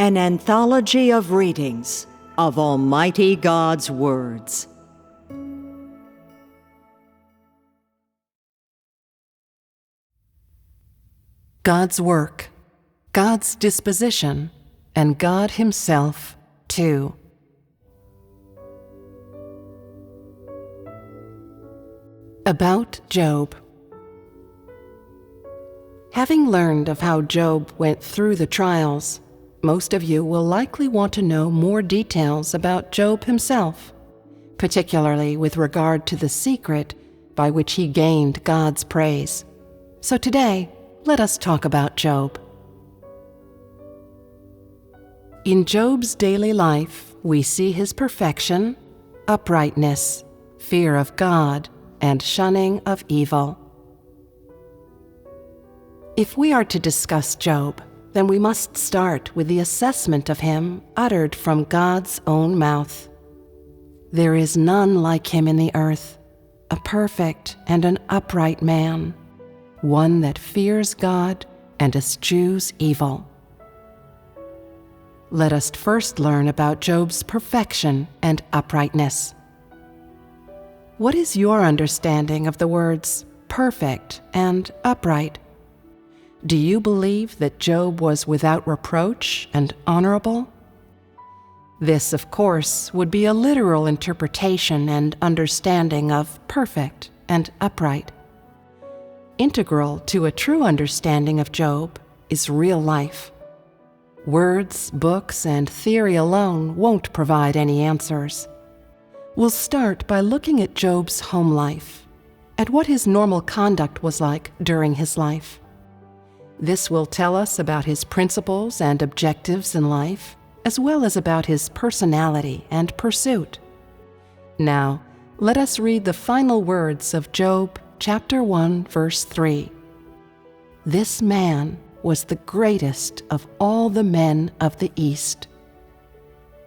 an anthology of readings of Almighty God's words. God's work, God's disposition, and God Himself, too. About Job. Having learned of how Job went through the trials, most of you will likely want to know more details about Job himself, particularly with regard to the secret by which he gained God's praise. So today, let us talk about Job. In Job's daily life, we see his perfection, uprightness, fear of God, and shunning of evil. If we are to discuss Job, then we must start with the assessment of him uttered from God's own mouth. There is none like him in the earth, a perfect and an upright man, one that fears God and eschews evil. Let us first learn about Job's perfection and uprightness. What is your understanding of the words perfect and upright? Do you believe that Job was without reproach and honorable? This, of course, would be a literal interpretation and understanding of perfect and upright. Integral to a true understanding of Job is real life. Words, books, and theory alone won't provide any answers. We'll start by looking at Job's home life, at what his normal conduct was like during his life. This will tell us about his principles and objectives in life, as well as about his personality and pursuit. Now, let us read the final words of Job chapter 1, verse 3. This man was the greatest of all the men of the East.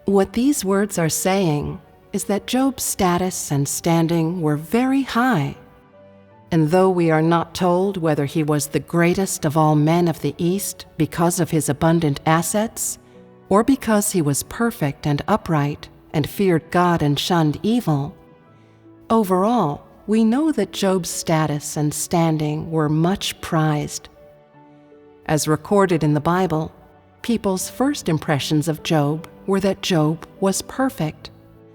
What these words are saying is that Job's status and standing were very high. And though we are not told whether he was the greatest of all men of the East because of his abundant assets, or because he was perfect and upright and feared God and shunned evil, overall, we know that Job's status and standing were much prized. As recorded in the Bible, people's first impressions of Job were that Job was perfect,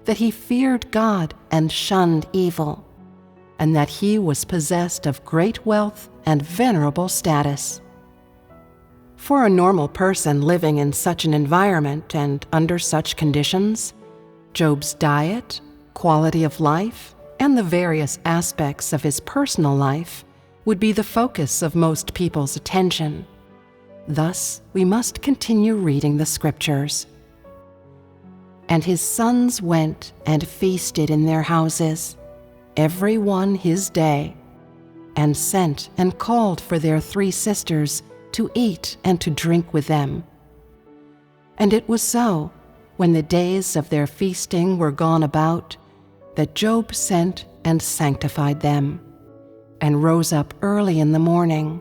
that he feared God and shunned evil, and that he was possessed of great wealth and venerable status. For a normal person living in such an environment and under such conditions, Job's diet, quality of life, and the various aspects of his personal life would be the focus of most people's attention. Thus, we must continue reading the scriptures. And his sons went and feasted in their houses, every one his day, and sent and called for their 3 sisters to eat and to drink with them. And it was so, when the days of their feasting were gone about, that Job sent and sanctified them, and rose up early in the morning,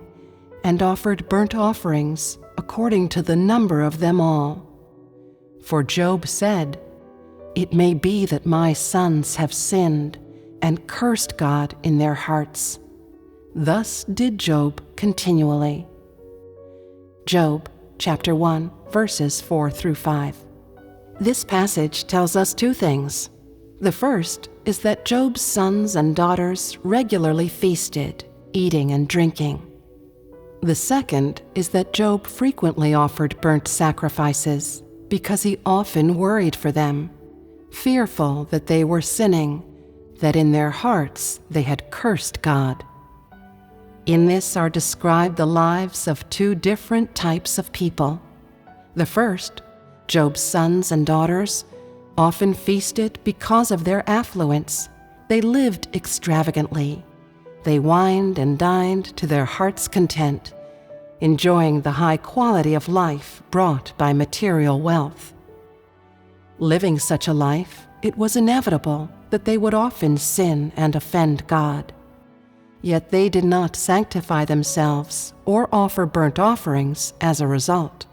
and offered burnt offerings according to the number of them all. For Job said, "It may be that my sons have sinned, and cursed God in their hearts." Thus did Job continually. Job chapter 1, verses 4 through 5. This passage tells us 2 things. The first is that Job's sons and daughters regularly feasted, eating and drinking. The second is that Job frequently offered burnt sacrifices because he often worried for them, fearful that they were sinning, that in their hearts they had cursed God. In this are described the lives of 2 different types of people. The first, Job's sons and daughters, often feasted because of their affluence. They lived extravagantly. They wined and dined to their heart's content, enjoying the high quality of life brought by material wealth. Living such a life, it was inevitable that they would often sin and offend God. Yet they did not sanctify themselves or offer burnt offerings as a result.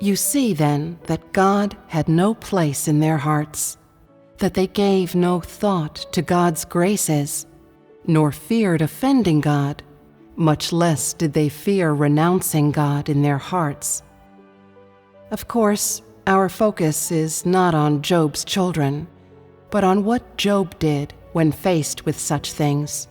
You see, then, that God had no place in their hearts, that they gave no thought to God's graces, nor feared offending God, much less did they fear renouncing God in their hearts. Of course, our focus is not on Job's children, but on what Job did when faced with such things.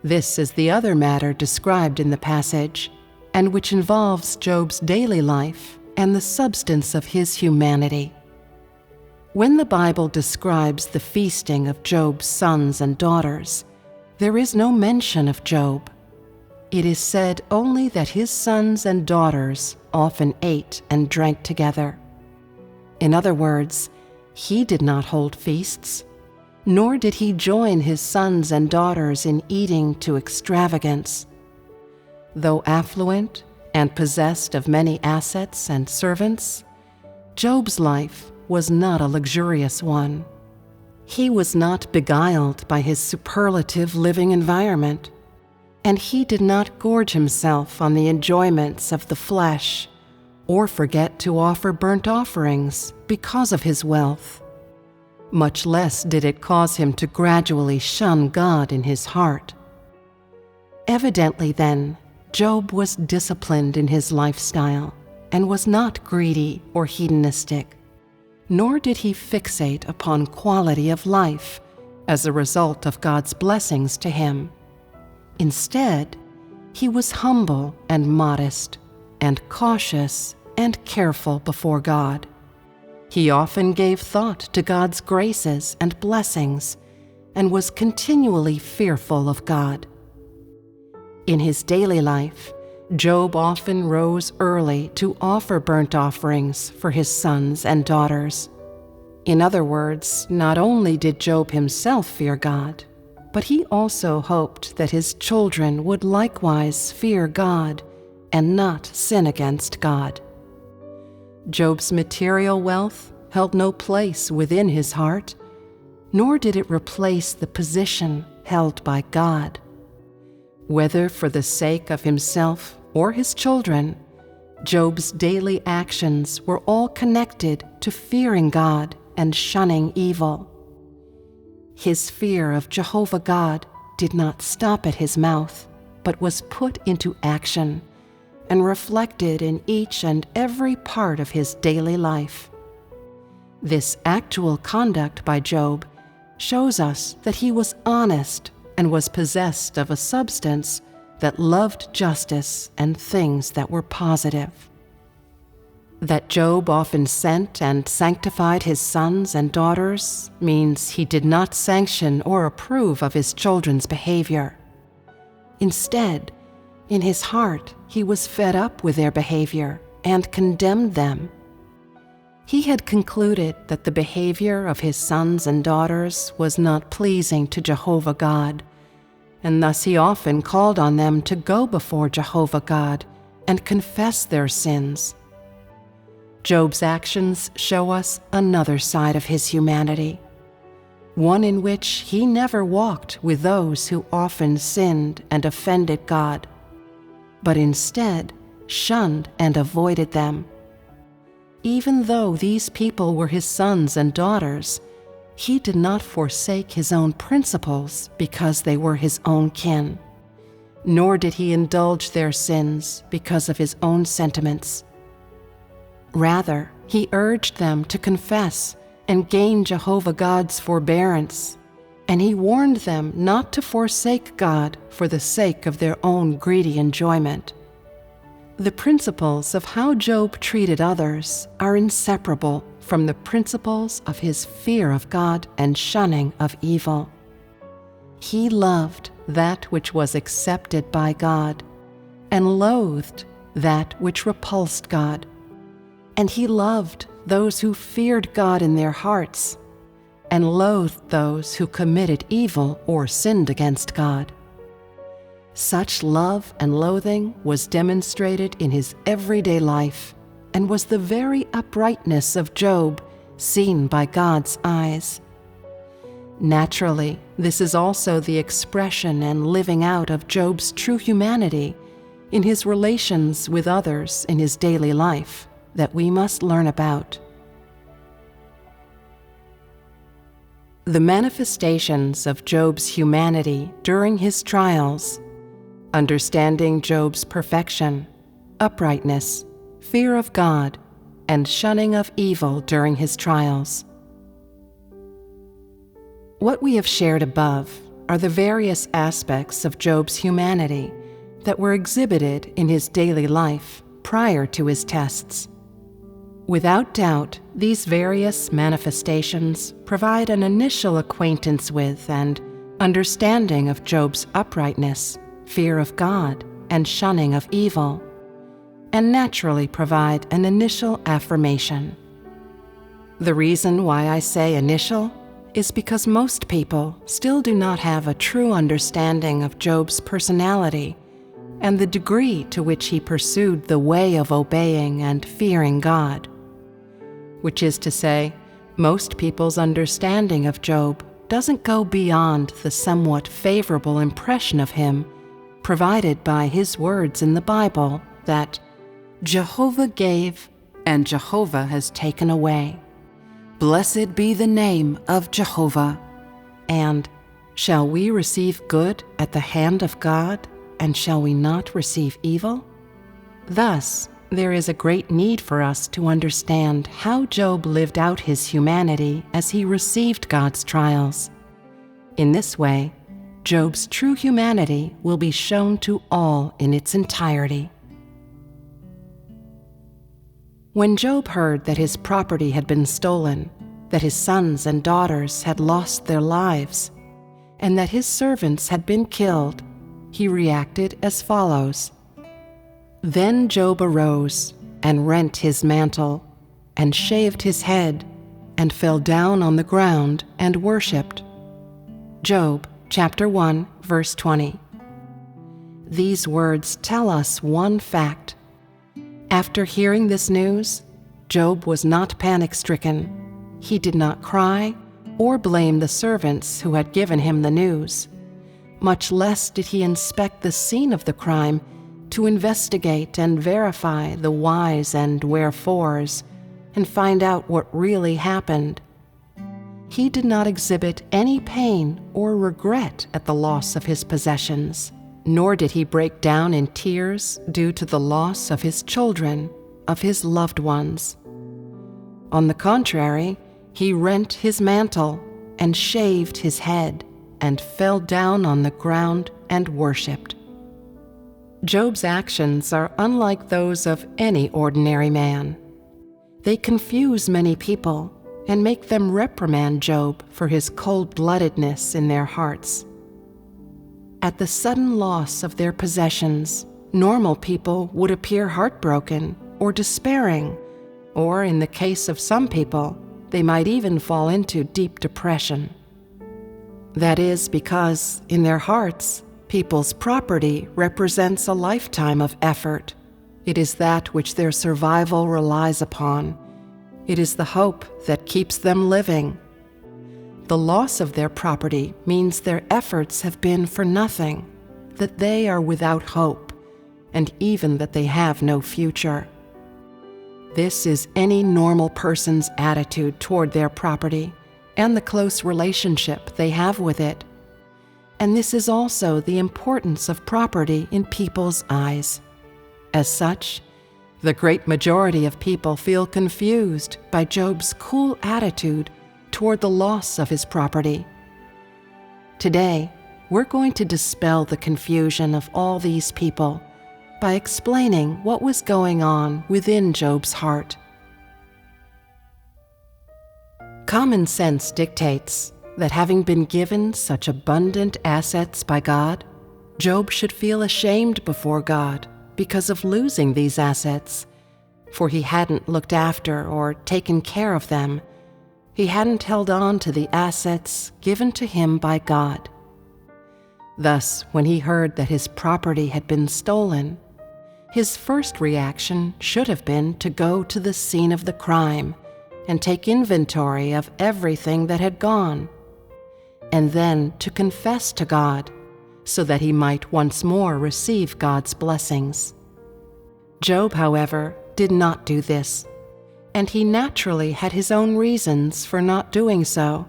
This is the other matter described in the passage, and which involves Job's daily life and the substance of his humanity. When the Bible describes the feasting of Job's sons and daughters, there is no mention of Job. It is said only that his sons and daughters often ate and drank together. In other words, he did not hold feasts, nor did he join his sons and daughters in eating to extravagance. Though affluent and possessed of many assets and servants, Job's life was not a luxurious one. He was not beguiled by his superlative living environment, and he did not gorge himself on the enjoyments of the flesh or forget to offer burnt offerings because of his wealth. Much less did it cause him to gradually shun God in his heart. Evidently, then, Job was disciplined in his lifestyle and was not greedy or hedonistic, nor did he fixate upon quality of life as a result of God's blessings to him. Instead, he was humble and modest and cautious and careful before God. He often gave thought to God's graces and blessings and was continually fearful of God. In his daily life, Job often rose early to offer burnt offerings for his sons and daughters. In other words, not only did Job himself fear God, but he also hoped that his children would likewise fear God and not sin against God. Job's material wealth held no place within his heart, nor did it replace the position held by God. Whether for the sake of himself or his children, Job's daily actions were all connected to fearing God and shunning evil. His fear of Jehovah God did not stop at his mouth, but was put into action and reflected in each and every part of his daily life. This actual conduct by Job shows us that he was honest and was possessed of a substance that loved justice and things that were positive. That Job often sent and sanctified his sons and daughters means he did not sanction or approve of his children's behavior. Instead, in his heart, he was fed up with their behavior and condemned them. He had concluded that the behavior of his sons and daughters was not pleasing to Jehovah God, and thus he often called on them to go before Jehovah God and confess their sins. Job's actions show us another side of his humanity, one in which he never walked with those who often sinned and offended God, but instead shunned and avoided them. Even though these people were his sons and daughters, he did not forsake his own principles because they were his own kin, nor did he indulge their sins because of his own sentiments. Rather, he urged them to confess and gain Jehovah God's forbearance, and he warned them not to forsake God for the sake of their own greedy enjoyment. The principles of how Job treated others are inseparable from the principles of his fear of God and shunning of evil. He loved that which was accepted by God and loathed that which repulsed God. And he loved those who feared God in their hearts and loathed those who committed evil or sinned against God. Such love and loathing was demonstrated in his everyday life and was the very uprightness of Job seen by God's eyes. Naturally, this is also the expression and living out of Job's true humanity in his relations with others in his daily life. that we must learn about. The manifestations of Job's humanity during his trials, understanding Job's perfection, uprightness, fear of God, and shunning of evil during his trials. What we have shared above are the various aspects of Job's humanity that were exhibited in his daily life prior to his tests. Without doubt, these various manifestations provide an initial acquaintance with and understanding of Job's uprightness, fear of God, and shunning of evil, and naturally provide an initial affirmation. The reason why I say initial is because most people still do not have a true understanding of Job's personality and the degree to which he pursued the way of obeying and fearing God. Which is to say, most people's understanding of Job doesn't go beyond the somewhat favorable impression of him provided by his words in the Bible that Jehovah gave and Jehovah has taken away. Blessed be the name of Jehovah. And shall we receive good at the hand of God, and shall we not receive evil? Thus, there is a great need for us to understand how Job lived out his humanity as he received God's trials. In this way, Job's true humanity will be shown to all in its entirety. When Job heard that his property had been stolen, that his sons and daughters had lost their lives, and that his servants had been killed, he reacted as follows. Then Job arose and rent his mantle, and shaved his head, and fell down on the ground and worshipped. Job chapter 1, verse 20. These words tell us one fact. After hearing this news, Job was not panic-stricken. He did not cry or blame the servants who had given him the news. Much less did he inspect the scene of the crime to investigate and verify the whys and wherefores and find out what really happened. He did not exhibit any pain or regret at the loss of his possessions, nor did he break down in tears due to the loss of his children, of his loved ones. On the contrary, he rent his mantle and shaved his head and fell down on the ground and worshipped. Job's actions are unlike those of any ordinary man. They confuse many people and make them reprimand Job for his cold-bloodedness in their hearts. At the sudden loss of their possessions, normal people would appear heartbroken or despairing, or in the case of some people, they might even fall into deep depression. That is because, in their hearts, people's property represents a lifetime of effort. It is that which their survival relies upon. It is the hope that keeps them living. The loss of their property means their efforts have been for nothing, that they are without hope, and even that they have no future. This is any normal person's attitude toward their property and the close relationship they have with it. And this is also the importance of property in people's eyes. As such, the great majority of people feel confused by Job's cool attitude toward the loss of his property. Today, we're going to dispel the confusion of all these people by explaining what was going on within Job's heart. Common sense dictates that having been given such abundant assets by God, Job should feel ashamed before God because of losing these assets, for he hadn't looked after or taken care of them. He hadn't held on to the assets given to him by God. Thus, when he heard that his property had been stolen, his first reaction should have been to go to the scene of the crime and take inventory of everything that had gone, and then to confess to God so that he might once more receive God's blessings. Job, however, did not do this, and he naturally had his own reasons for not doing so.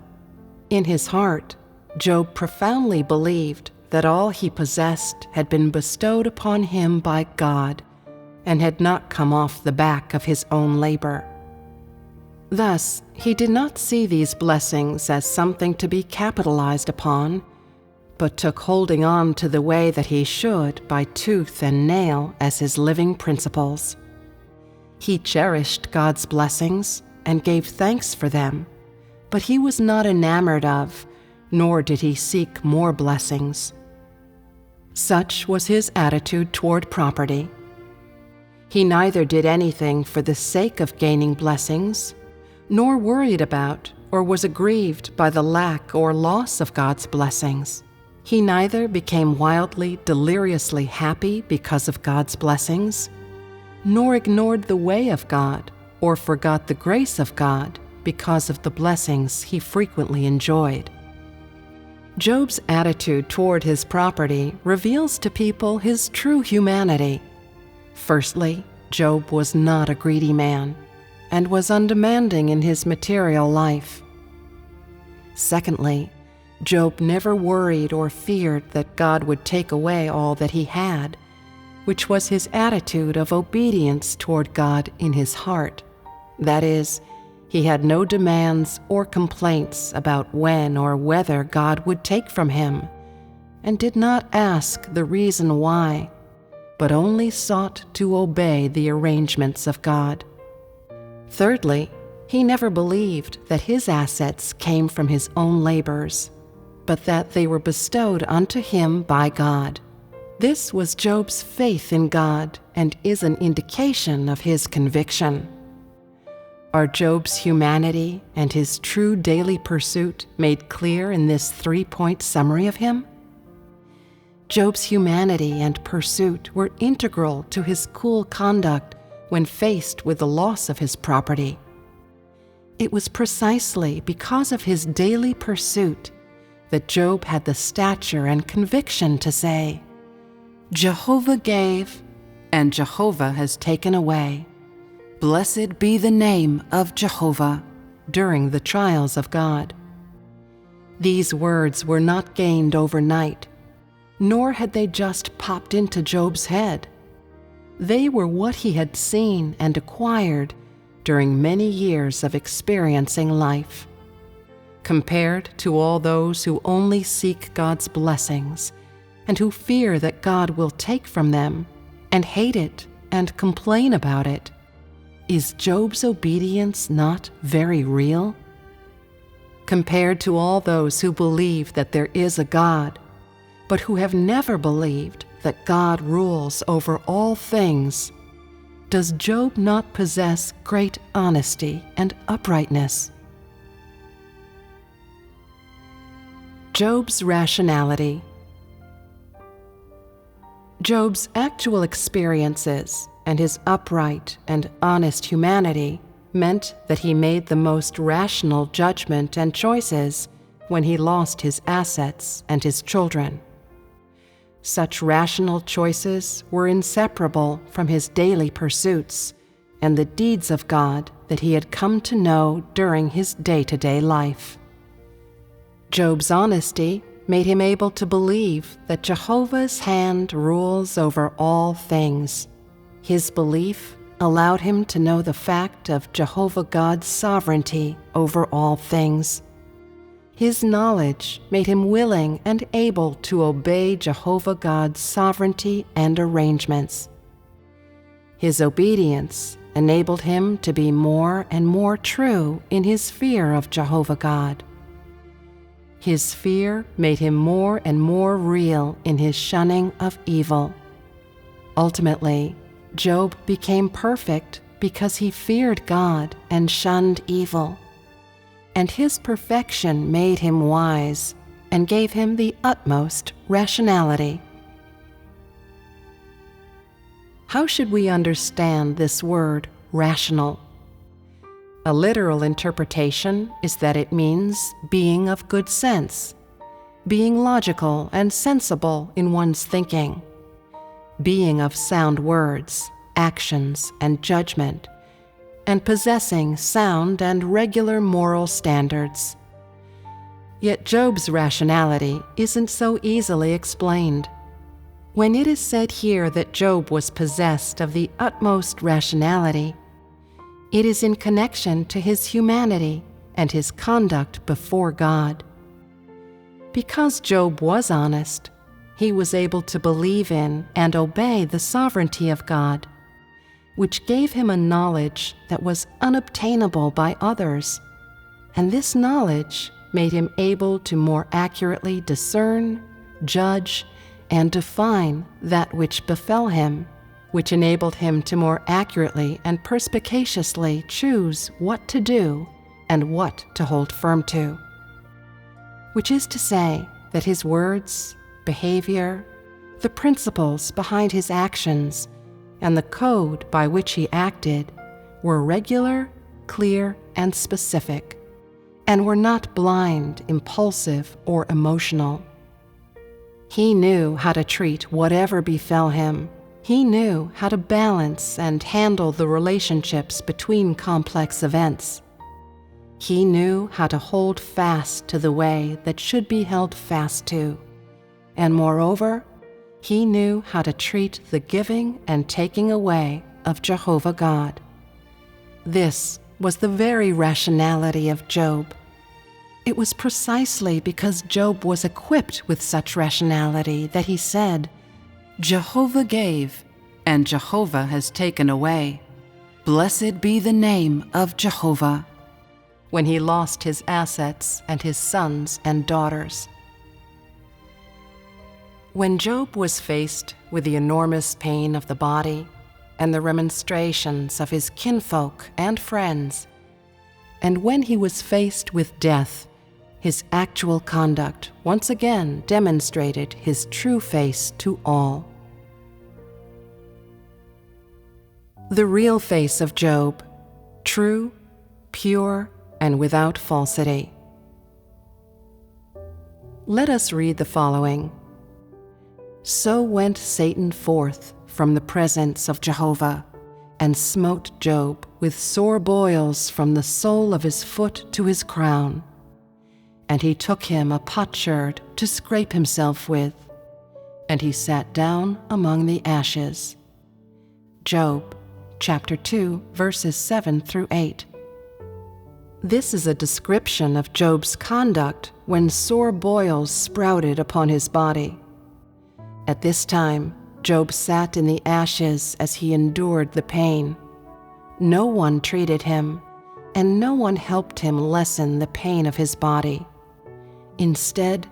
In his heart, Job profoundly believed that all he possessed had been bestowed upon him by God and had not come off the back of his own labor. Thus, he did not see these blessings as something to be capitalized upon, but took holding on to the way that he should by tooth and nail as his living principles. He cherished God's blessings and gave thanks for them, but he was not enamored of, nor did he seek more blessings. Such was his attitude toward property. He neither did anything for the sake of gaining blessings, nor worried about or was aggrieved by the lack or loss of God's blessings. He neither became wildly, deliriously happy because of God's blessings, nor ignored the way of God or forgot the grace of God because of the blessings he frequently enjoyed. Job's attitude toward his property reveals to people his true humanity. Firstly, Job was not a greedy man and was undemanding in his material life. Secondly, Job never worried or feared that God would take away all that he had, which was his attitude of obedience toward God in his heart. That is, he had no demands or complaints about when or whether God would take from him, and did not ask the reason why, but only sought to obey the arrangements of God. Thirdly, he never believed that his assets came from his own labors, but that they were bestowed unto him by God. This was Job's faith in God and is an indication of his conviction. Are Job's humanity and his true daily pursuit made clear in this 3-point summary of him? Job's humanity and pursuit were integral to his cool conduct when faced with the loss of his property. It was precisely because of his daily pursuit that Job had the stature and conviction to say, "Jehovah gave, and Jehovah has taken away. Blessed be the name of Jehovah," during the trials of God. These words were not gained overnight, nor had they just popped into Job's head. They were what he had seen and acquired during many years of experiencing life. Compared to all those who only seek God's blessings and who fear that God will take from them and hate it and complain about it, is Job's obedience not very real? Compared to all those who believe that there is a God, but who have never believed that God rules over all things, does Job not possess great honesty and uprightness? Job's rationality. Job's actual experiences and his upright and honest humanity meant that he made the most rational judgment and choices when he lost his assets and his children. Such rational choices were inseparable from his daily pursuits and the deeds of God that he had come to know during his day-to-day life. Job's honesty made him able to believe that Jehovah's hand rules over all things. His belief allowed him to know the fact of Jehovah God's sovereignty over all things. His knowledge made him willing and able to obey Jehovah God's sovereignty and arrangements. His obedience enabled him to be more and more true in his fear of Jehovah God. His fear made him more and more real in his shunning of evil. Ultimately, Job became perfect because he feared God and shunned evil. And his perfection made him wise and gave him the utmost rationality. How should we understand this word, rational? A literal interpretation is that it means being of good sense, being logical and sensible in one's thinking, being of sound words, actions and judgment, and possessing sound and regular moral standards. Yet Job's rationality isn't so easily explained. When it is said here that Job was possessed of the utmost rationality, it is in connection to his humanity and his conduct before God. Because Job was honest, he was able to believe in and obey the sovereignty of God, which gave him a knowledge that was unobtainable by others, and this knowledge made him able to more accurately discern, judge, and define that which befell him, which enabled him to more accurately and perspicaciously choose what to do and what to hold firm to. Which is to say that his words, behavior, the principles behind his actions, and the code by which he acted were regular, clear, and specific, and were not blind, impulsive, or emotional. He knew how to treat whatever befell him. He knew how to balance and handle the relationships between complex events. He knew how to hold fast to the way that should be held fast to, and moreover, he knew how to treat the giving and taking away of Jehovah God. This was the very rationality of Job. It was precisely because Job was equipped with such rationality that he said, "Jehovah gave, and Jehovah has taken away. Blessed be the name of Jehovah," when he lost his assets and his sons and daughters. When Job was faced with the enormous pain of the body and the remonstrations of his kinfolk and friends, and when he was faced with death, his actual conduct once again demonstrated his true face to all. The real face of Job, true, pure, and without falsity. Let us read the following. So went Satan forth from the presence of Jehovah, and smote Job with sore boils from the sole of his foot to his crown. And he took him a potsherd to scrape himself with, and he sat down among the ashes. Job chapter 2, verses 7 through 8. This is a description of Job's conduct when sore boils sprouted upon his body. At this time, Job sat in the ashes as he endured the pain. No one treated him, and no one helped him lessen the pain of his body. Instead,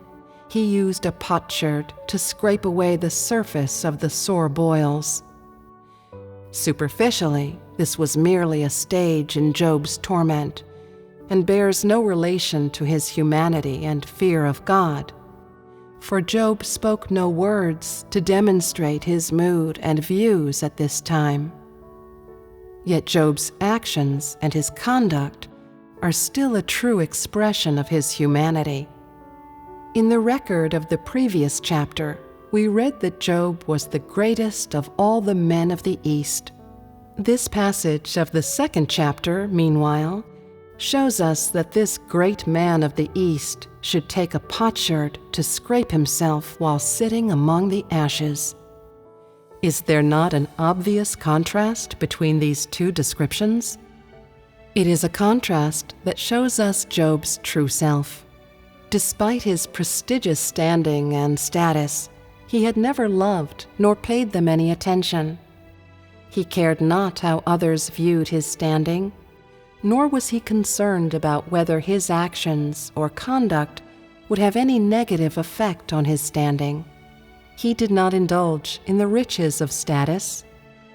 he used a potsherd to scrape away the surface of the sore boils. Superficially, this was merely a stage in Job's torment, and bears no relation to his humanity and fear of God. For Job spoke no words to demonstrate his mood and views at this time. Yet Job's actions and his conduct are still a true expression of his humanity. In the record of the previous chapter, we read that Job was the greatest of all the men of the East. This passage of the second chapter, meanwhile, shows us that this great man of the East should take a potsherd to scrape himself while sitting among the ashes. Is there not an obvious contrast between these two descriptions? It is a contrast that shows us Job's true self. Despite his prestigious standing and status, he had never loved nor paid them any attention. He cared not how others viewed his standing, nor was he concerned about whether his actions or conduct would have any negative effect on his standing. He did not indulge in the riches of status,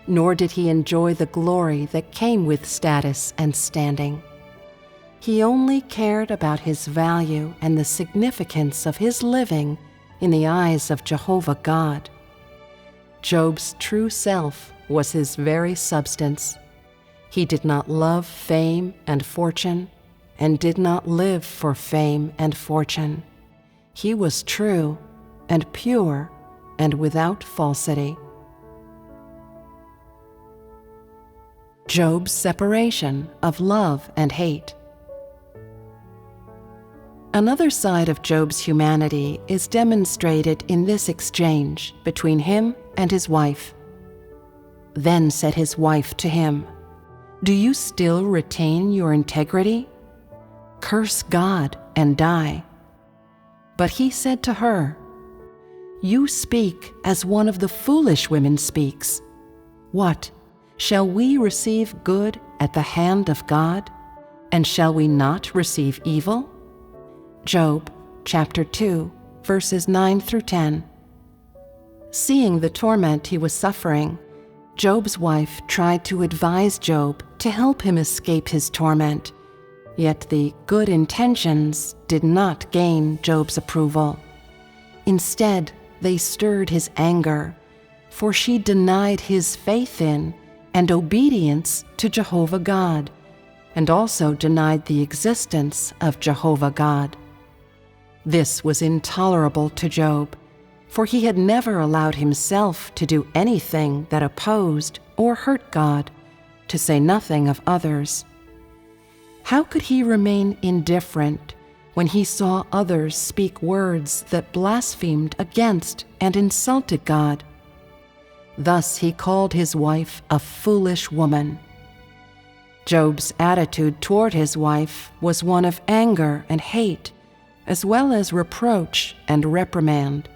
nor did he enjoy the glory that came with status and standing. He only cared about his value and the significance of his living in the eyes of Jehovah God. Job's true self was his very substance. He did not love fame and fortune, and did not live for fame and fortune. He was true and pure and without falsity. Job's separation of love and hate. Another side of Job's humanity is demonstrated in this exchange between him and his wife. Then said his wife to him, "Do you still retain your integrity? Curse God and die." But he said to her, "You speak as one of the foolish women speaks. What, shall we receive good at the hand of God, and shall we not receive evil?" Job chapter 2, verses 9 through 10. Seeing the torment he was suffering, Job's wife tried to advise Job to help him escape his torment, yet the good intentions did not gain Job's approval. Instead, they stirred his anger, for she denied his faith in and obedience to Jehovah God, and also denied the existence of Jehovah God. This was intolerable to Job, for he had never allowed himself to do anything that opposed or hurt God, to say nothing of others. How could he remain indifferent when he saw others speak words that blasphemed against and insulted God? Thus he called his wife a foolish woman. Job's attitude toward his wife was one of anger and hate, as well as reproach and reprimand.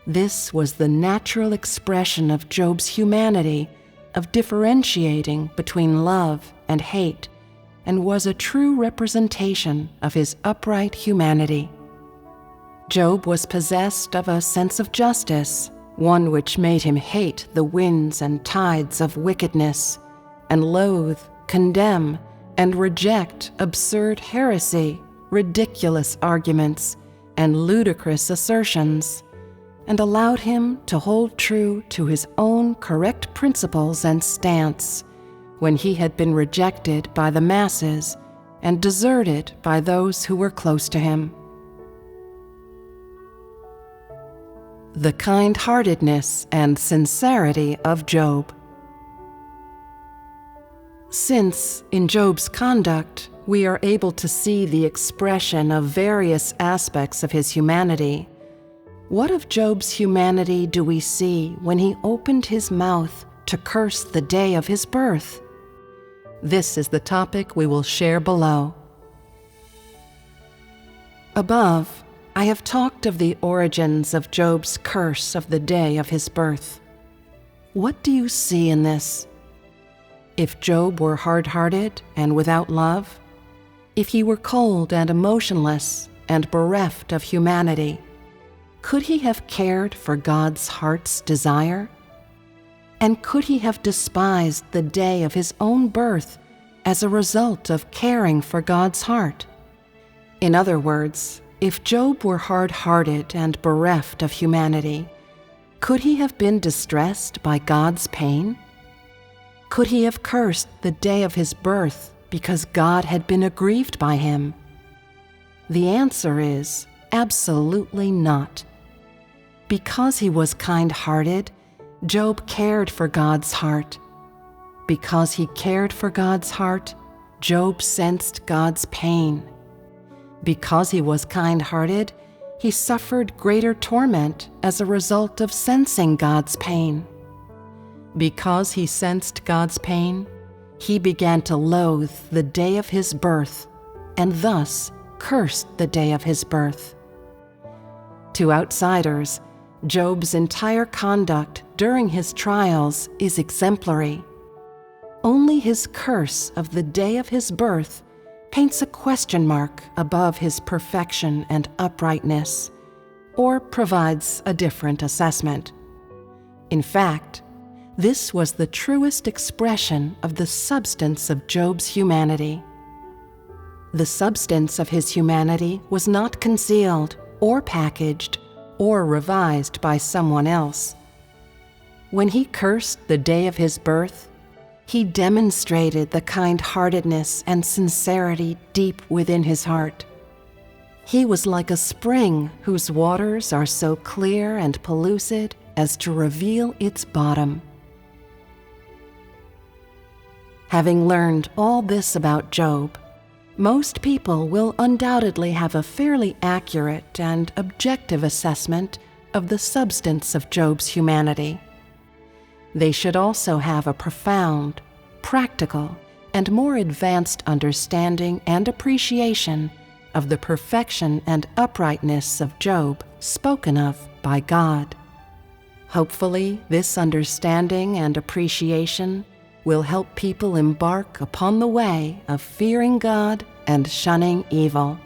This was the natural expression of Job's humanity, of differentiating between love and hate, and was a true representation of his upright humanity. Job was possessed of a sense of justice, one which made him hate the winds and tides of wickedness, and loathe, condemn, and reject absurd heresy, ridiculous arguments, and ludicrous assertions, and allowed him to hold true to his own correct principles and stance when he had been rejected by the masses and deserted by those who were close to him. The kind-heartedness and sincerity of Job. Since, in Job's conduct, we are able to see the expression of various aspects of his humanity, what of Job's humanity do we see when he opened his mouth to curse the day of his birth? This is the topic we will share below. Above, I have talked of the origins of Job's curse of the day of his birth. What do you see in this? If Job were hard-hearted and without love, if he were cold and emotionless and bereft of humanity, could he have cared for God's heart's desire? And could he have despised the day of his own birth as a result of caring for God's heart? In other words, if Job were hard-hearted and bereft of humanity, could he have been distressed by God's pain? Could he have cursed the day of his birth because God had been aggrieved by him? The answer is absolutely not. Because he was kind-hearted, Job cared for God's heart. Because he cared for God's heart, Job sensed God's pain. Because he was kind-hearted, he suffered greater torment as a result of sensing God's pain. Because he sensed God's pain, he began to loathe the day of his birth, and thus cursed the day of his birth. To outsiders, Job's entire conduct during his trials is exemplary. Only his curse of the day of his birth paints a question mark above his perfection and uprightness, or provides a different assessment. In fact, this was the truest expression of the substance of Job's humanity. The substance of his humanity was not concealed or packaged or revised by someone else. When he cursed the day of his birth, he demonstrated the kind-heartedness and sincerity deep within his heart. He was like a spring whose waters are so clear and pellucid as to reveal its bottom. Having learned all this about Job, most people will undoubtedly have a fairly accurate and objective assessment of the substance of Job's humanity. They should also have a profound, practical, and more advanced understanding and appreciation of the perfection and uprightness of Job spoken of by God. Hopefully, this understanding and appreciation will help people embark upon the way of fearing God and shunning evil.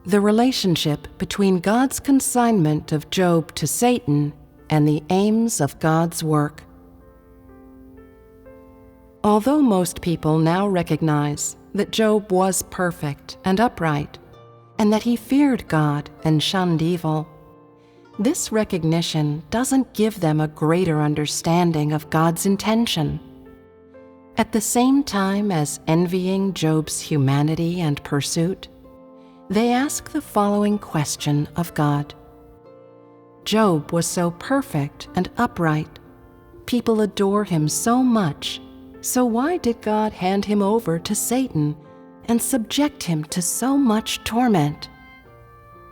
The relationship between God's consignment of Job to Satan and the aims of God's work. Although most people now recognize that Job was perfect and upright, and that he feared God and shunned evil, this recognition doesn't give them a greater understanding of God's intention. At the same time as envying Job's humanity and pursuit, they ask the following question of God. Job was so perfect and upright. People adore him so much, so why did God hand him over to Satan and subject him to so much torment?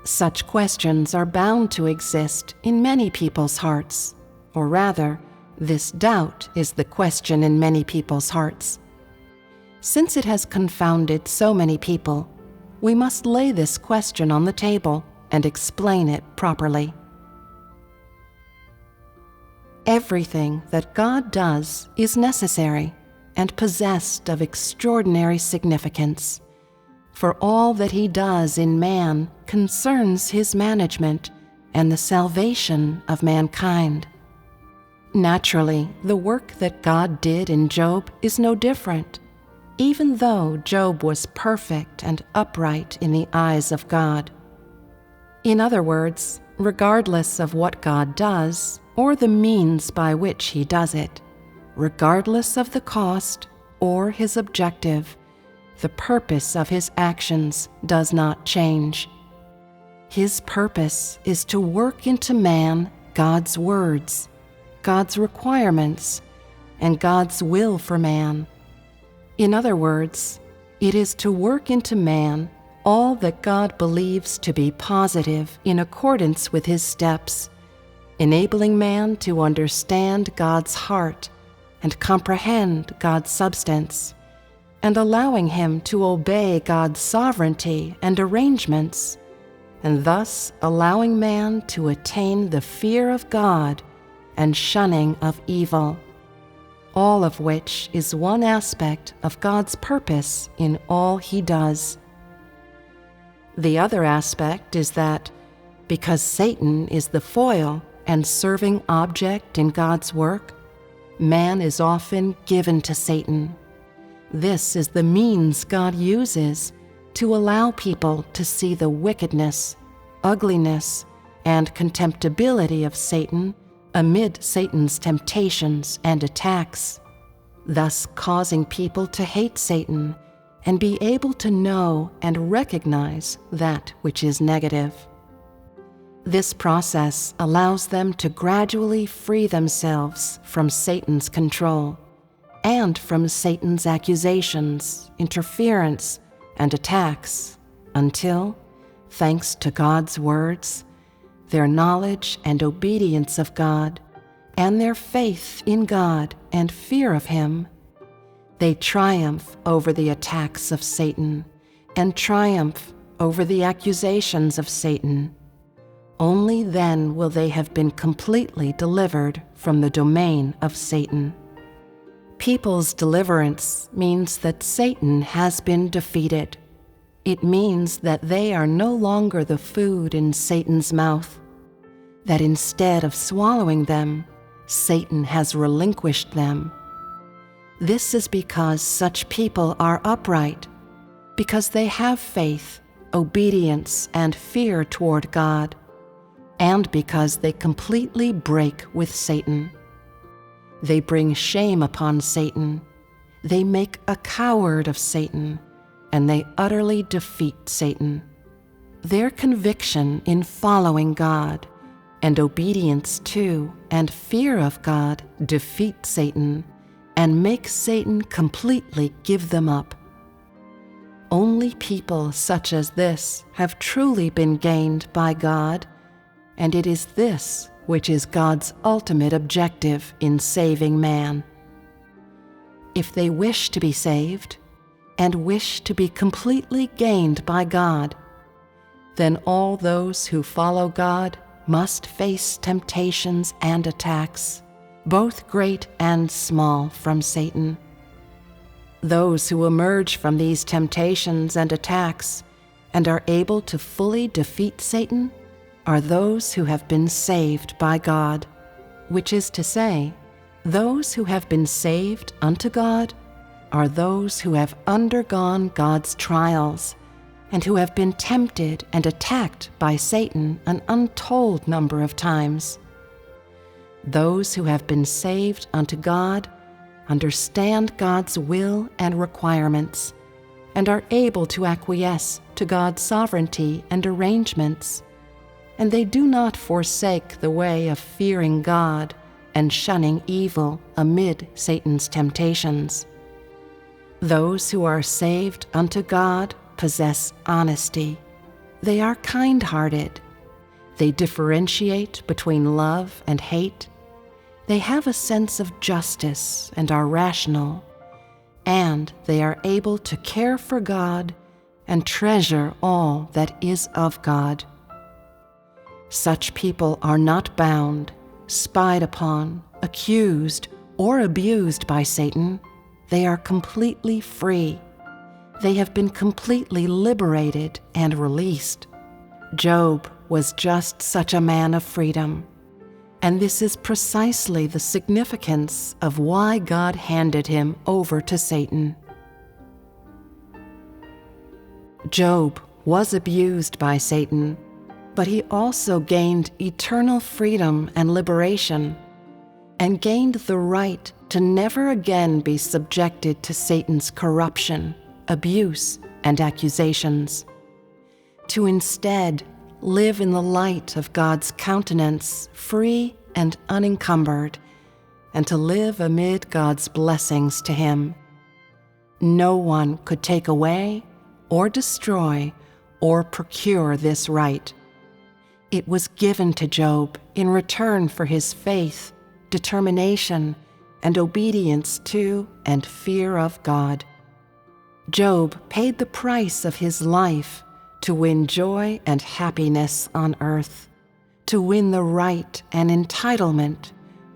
Such questions are bound to exist in many people's hearts, or rather, this doubt is the question in many people's hearts. Since it has confounded so many people, we must lay this question on the table and explain it properly. Everything that God does is necessary and possessed of extraordinary significance, for all that he does in man concerns his management and the salvation of mankind. Naturally, the work that God did in Job is no different, even though Job was perfect and upright in the eyes of God. In other words, regardless of what God does or the means by which he does it, regardless of the cost or his objective, the purpose of his actions does not change. His purpose is to work into man God's words, God's requirements, and God's will for man. In other words, it is to work into man all that God believes to be positive in accordance with his steps, enabling man to understand God's heart and comprehend God's substance, and allowing him to obey God's sovereignty and arrangements, and thus allowing man to attain the fear of God and shunning of evil, all of which is one aspect of God's purpose in all he does. The other aspect is that, because Satan is the foil and serving object in God's work, man is often given to Satan. This is the means God uses to allow people to see the wickedness, ugliness, and contemptibility of Satan amid Satan's temptations and attacks, thus causing people to hate Satan and be able to know and recognize that which is negative. This process allows them to gradually free themselves from Satan's control and from Satan's accusations, interference, and attacks until, thanks to God's words, their knowledge and obedience of God, and their faith in God and fear of Him, they triumph over the attacks of Satan and triumph over the accusations of Satan. Only then will they have been completely delivered from the domain of Satan. People's deliverance means that Satan has been defeated. It means that they are no longer the food in Satan's mouth, that instead of swallowing them, Satan has relinquished them. This is because such people are upright, because they have faith, obedience, and fear toward God, and because they completely break with Satan. They bring shame upon Satan, they make a coward of Satan, and they utterly defeat Satan. Their conviction in following God, and obedience to and fear of God defeat Satan and make Satan completely give them up. Only people such as this have truly been gained by God, and it is this which is God's ultimate objective in saving man. If they wish to be saved, and wish to be completely gained by God, then all those who follow God must face temptations and attacks, both great and small, from Satan. Those who emerge from these temptations and attacks and are able to fully defeat Satan are those who have been saved by God, which is to say, those who have been saved unto God are those who have undergone God's trials and who have been tempted and attacked by Satan an untold number of times. Those who have been saved unto God understand God's will and requirements and are able to acquiesce to God's sovereignty and arrangements, and they do not forsake the way of fearing God and shunning evil amid Satan's temptations. Those who are saved unto God possess honesty. They are kind-hearted. They differentiate between love and hate. They have a sense of justice and are rational, and they are able to care for God and treasure all that is of God. Such people are not bound, spied upon, accused, or abused by Satan. They are completely free. They have been completely liberated and released. Job was just such a man of freedom, and this is precisely the significance of why God handed him over to Satan. Job was abused by Satan, but he also gained eternal freedom and liberation, and gained the right to never again be subjected to Satan's corruption, abuse, and accusations, to instead live in the light of God's countenance, free and unencumbered, and to live amid God's blessings to him. No one could take away or destroy or procure this right. It was given to Job in return for his faith, determination, and obedience to and fear of God. Job paid the price of his life to win joy and happiness on earth, to win the right and entitlement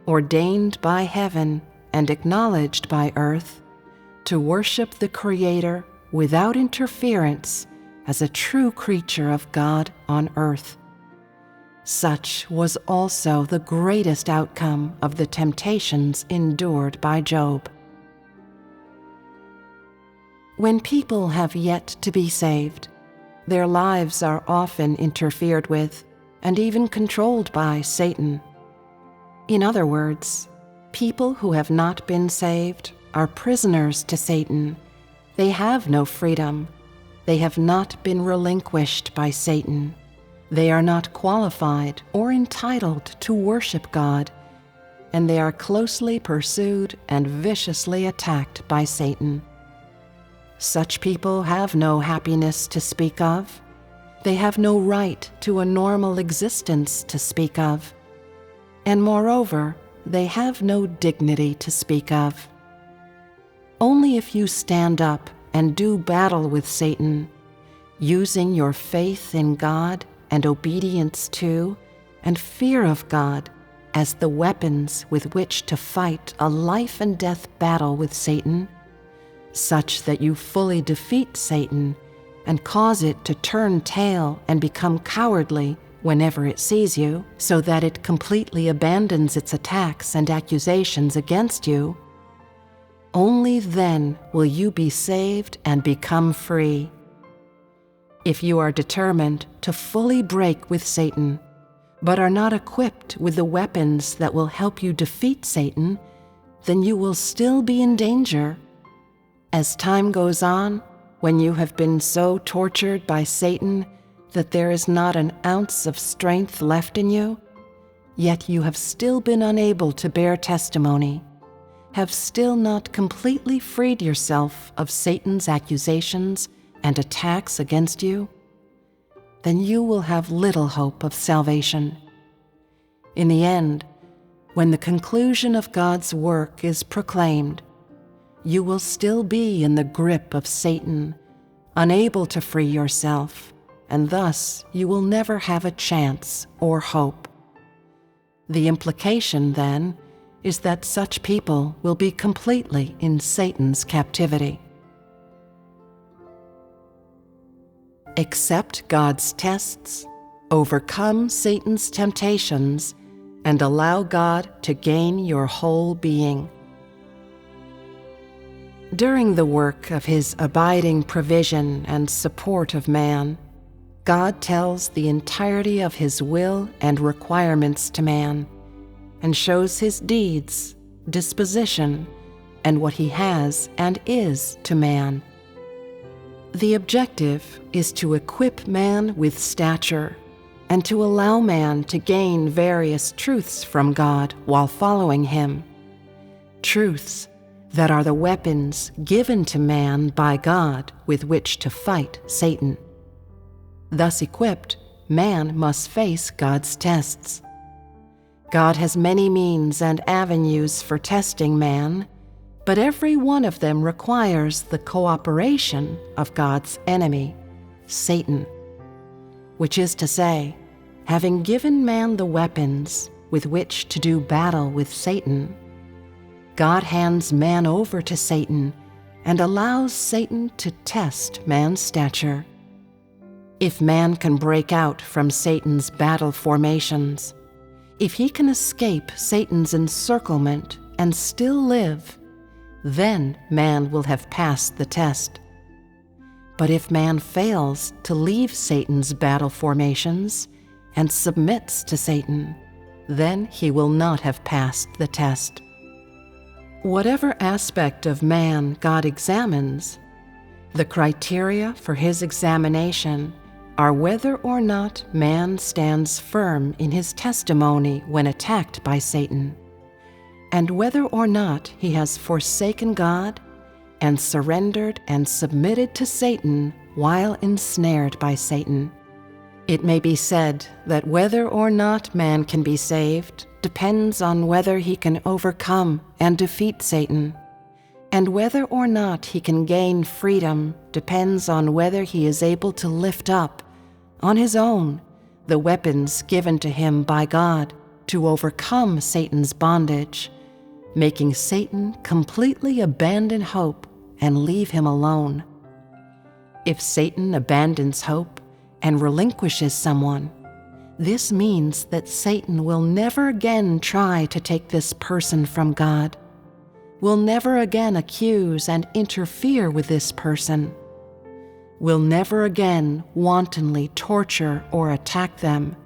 ordained by heaven and acknowledged by earth, to worship the Creator without interference as a true creature of God on earth. Such was also the greatest outcome of the temptations endured by Job. When people have yet to be saved, their lives are often interfered with and even controlled by Satan. In other words, people who have not been saved are prisoners to Satan. They have no freedom. They have not been relinquished by Satan. They are not qualified or entitled to worship God, and they are closely pursued and viciously attacked by Satan. Such people have no happiness to speak of. They have no right to a normal existence to speak of. And moreover, they have no dignity to speak of. Only if you stand up and do battle with Satan, using your faith in God and obedience to and fear of God as the weapons with which to fight a life and death battle with Satan, such that you fully defeat Satan and cause it to turn tail and become cowardly whenever it sees you, so that it completely abandons its attacks and accusations against you, only then will you be saved and become free. If you are determined to fully break with Satan, but are not equipped with the weapons that will help you defeat Satan, then you will still be in danger. As time goes on, when you have been so tortured by Satan that there is not an ounce of strength left in you, yet you have still been unable to bear testimony, have still not completely freed yourself of Satan's accusations and attacks against you, then you will have little hope of salvation. In the end, when the conclusion of God's work is proclaimed, you will still be in the grip of Satan, unable to free yourself, and thus you will never have a chance or hope. The implication, then, is that such people will be completely in Satan's captivity. Accept God's tests, overcome Satan's temptations, and allow God to gain your whole being. During the work of His abiding provision and support of man, God tells the entirety of His will and requirements to man, and shows His deeds, disposition, and what He has and is to man. The objective is to equip man with stature and to allow man to gain various truths from God while following Him, truths that are the weapons given to man by God with which to fight Satan. Thus equipped, man must face God's tests. God has many means and avenues for testing man, but every one of them requires the cooperation of God's enemy, Satan. Which is to say, having given man the weapons with which to do battle with Satan, God hands man over to Satan and allows Satan to test man's stature. If man can break out from Satan's battle formations, if he can escape Satan's encirclement and still live, then man will have passed the test. But if man fails to leave Satan's battle formations and submits to Satan, then he will not have passed the test. Whatever aspect of man God examines, the criteria for His examination are whether or not man stands firm in his testimony when attacked by Satan, and whether or not he has forsaken God and surrendered and submitted to Satan while ensnared by Satan. It may be said that whether or not man can be saved depends on whether he can overcome and defeat Satan, and whether or not he can gain freedom depends on whether he is able to lift up, on his own, the weapons given to him by God to overcome Satan's bondage, making Satan completely abandon hope and leave him alone. If Satan abandons hope and relinquishes someone, this means that Satan will never again try to take this person from God, will never again accuse and interfere with this person, will never again wantonly torture or attack them.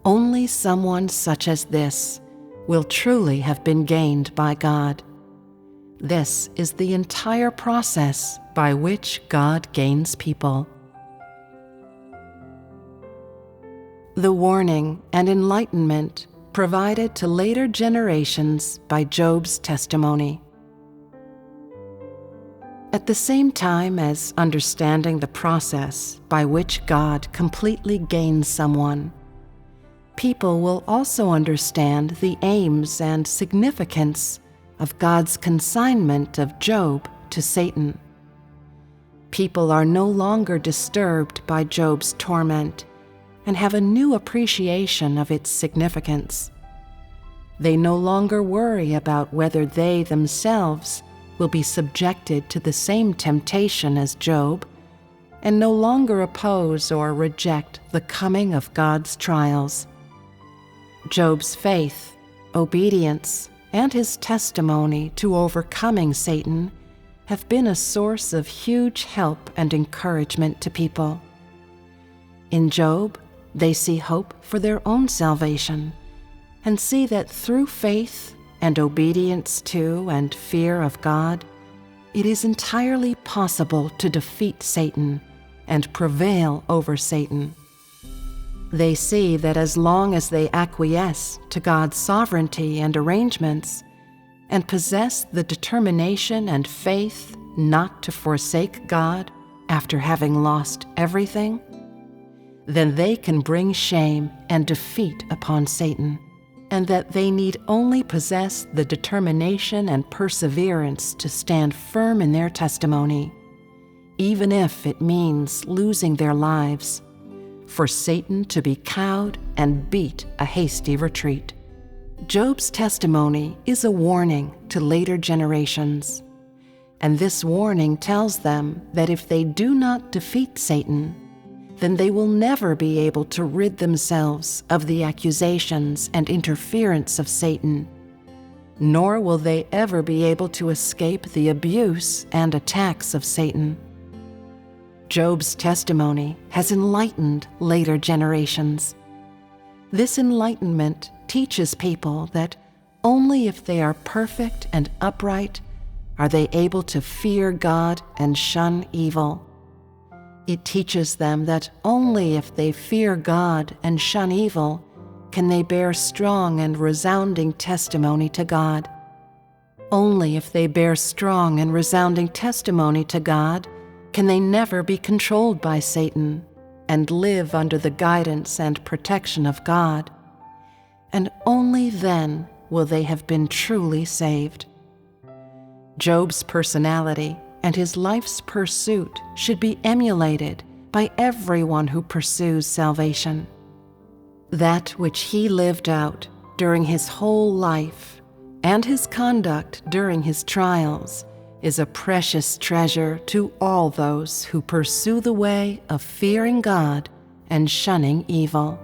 Only someone such as this will truly have been gained by God. This is the entire process by which God gains people. The warning and enlightenment provided to later generations by Job's testimony. At the same time as understanding the process by which God completely gains someone, people will also understand the aims and significance of God's consignment of Job to Satan. People are no longer disturbed by Job's torment and have a new appreciation of its significance. They no longer worry about whether they themselves will be subjected to the same temptation as Job, and no longer oppose or reject the coming of God's trials. Job's faith, obedience, and his testimony to overcoming Satan have been a source of huge help and encouragement to people. In Job, they see hope for their own salvation and see that through faith and obedience to and fear of God, it is entirely possible to defeat Satan and prevail over Satan. They see that as long as they acquiesce to God's sovereignty and arrangements, and possess the determination and faith not to forsake God after having lost everything, then they can bring shame and defeat upon Satan, and that they need only possess the determination and perseverance to stand firm in their testimony, even if it means losing their lives, for Satan to be cowed and beat a hasty retreat. Job's testimony is a warning to later generations, and this warning tells them that if they do not defeat Satan, then they will never be able to rid themselves of the accusations and interference of Satan, nor will they ever be able to escape the abuse and attacks of Satan. Job's testimony has enlightened later generations. This enlightenment teaches people that only if they are perfect and upright are they able to fear God and shun evil. It teaches them that only if they fear God and shun evil can they bear strong and resounding testimony to God. Only if they bear strong and resounding testimony to God can they never be controlled by Satan and live under the guidance and protection of God. And only then will they have been truly saved. Job's personality and his life's pursuit should be emulated by everyone who pursues salvation. That which he lived out during his whole life and his conduct during his trials is a precious treasure to all those who pursue the way of fearing God and shunning evil.